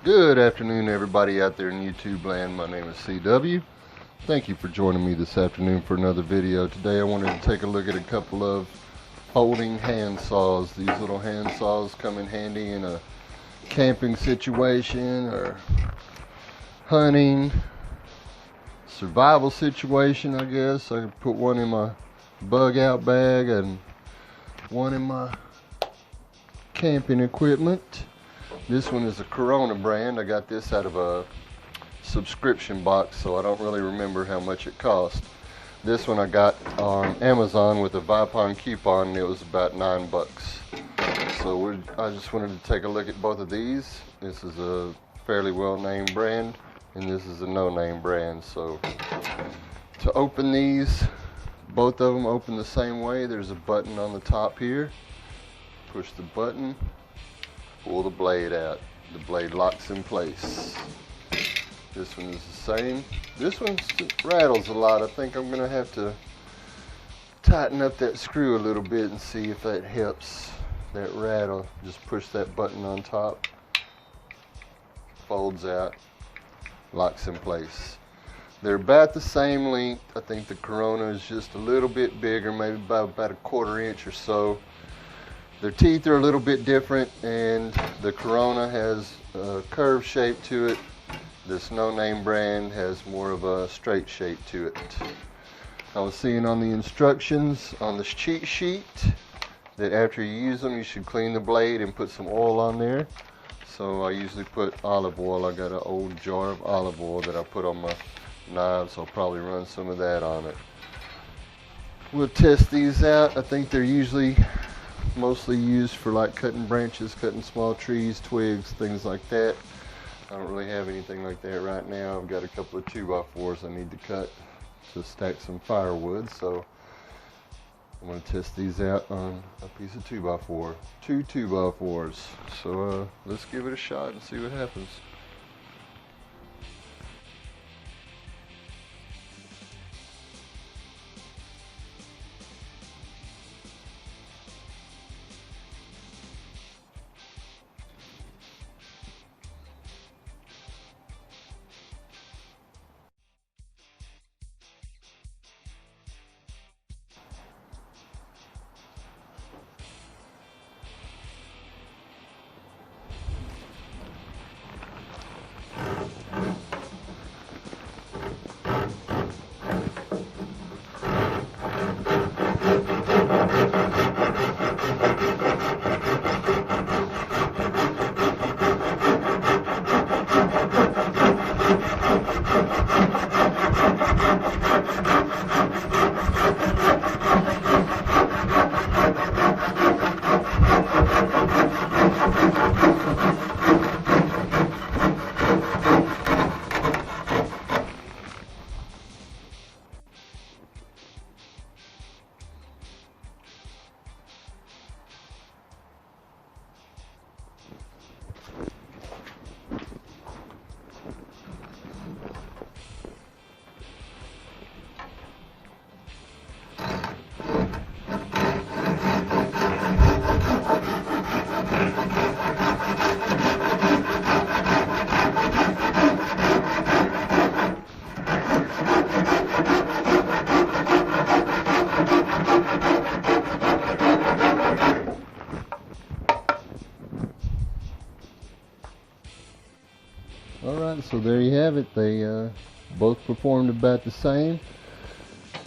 Good afternoon, everybody out there in YouTube land. My name is CW. Thank you for joining me this afternoon for another video. Today I wanted to take a look at a couple of folding hand saws. These little hand saws come in handy in a camping situation or hunting, survival situation, I guess. I could put one in my bug out bag and one in my camping equipment. This one is a Corona brand. I got this out of a subscription box, so I don't really remember how much it cost. This one I got on Amazon with a Vipon coupon, and it was about $9. So I just wanted to take a look at both of these. This is a fairly well-named brand, and this is a no-name brand. So to open these, both of them open the same way. There's a button on the top here. Push the button. Pull the blade out. The blade locks in place. This one is the same. This one rattles a lot. I think I'm going to have to tighten up that screw a little bit and see if that helps that rattle. Just push that button on top. Folds out. Locks in place. They're about the same length. I think the Corona is just a little bit bigger, maybe about a 1/4 inch or so. Their teeth are a little bit different, and the Corona has a curved shape to it. This no-name brand has more of a straight shape to it. I was seeing on the instructions on this cheat sheet that after you use them, you should clean the blade and put some oil on there. So I usually put olive oil. I got an old jar of olive oil that I put on my knives. I'll probably run some of that on it. We'll test these out. I think they're usually mostly used for like cutting branches, cutting small trees, twigs, things like that. I don't really have anything like that right now. I've got a couple of 2x4s I need to cut to stack some firewood, so I'm going to test these out on a piece of 2x4, two 2x4s. So let's give it a shot and see what happens. Alright, so there you have it. They both performed about the same.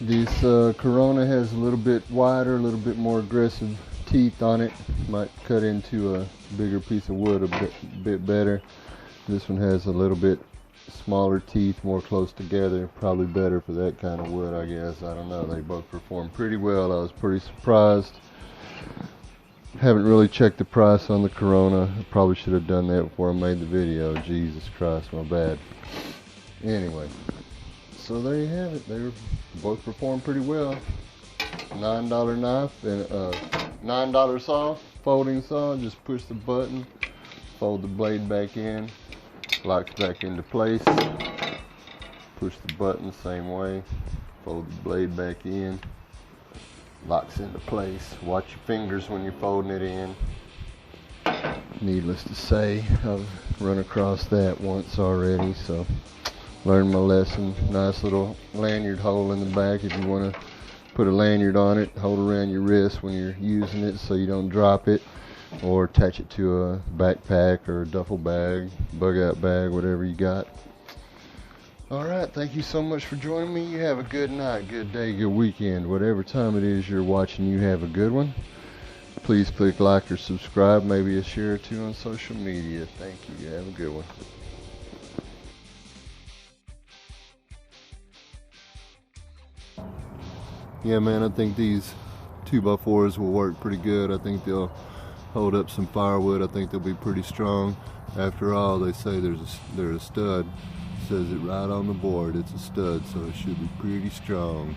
This Corona has a little bit wider, a little bit more aggressive teeth on it. Might cut into a bigger piece of wood a bit better. This one has a little bit smaller teeth, more close together. Probably better for that kind of wood, I guess. I don't know. They both performed pretty well. I was pretty surprised. Haven't really checked the price on the Corona. I probably should have done that before I made the video. Jesus Christ, my bad. Anyway, so there you have it. They both performed pretty well. $9 knife and $9 saw, folding saw. Just push the button, fold the blade back in, locks back into place. Push the button same way, fold the blade back in. Locks into place. Watch your fingers when you're folding it in. Needless to say, I've run across that once already, so learned my lesson. Nice little lanyard hole in the back if you want to put a lanyard on it, hold around your wrist when you're using it so you don't drop it, or attach it to a backpack or a duffel bag, bug out bag, whatever you got. Alright, thank you so much for joining me. You have a good night, good day, good weekend. Whatever time it is you're watching, you have a good one. Please click like or subscribe, maybe a share or two on social media. Thank you. Have a good one. Yeah, man, I think these 2x4s will work pretty good. I think they'll hold up some firewood. I think they'll be pretty strong. After all, they say they're a stud. It says it right on the board. It's a stud, so it should be pretty strong.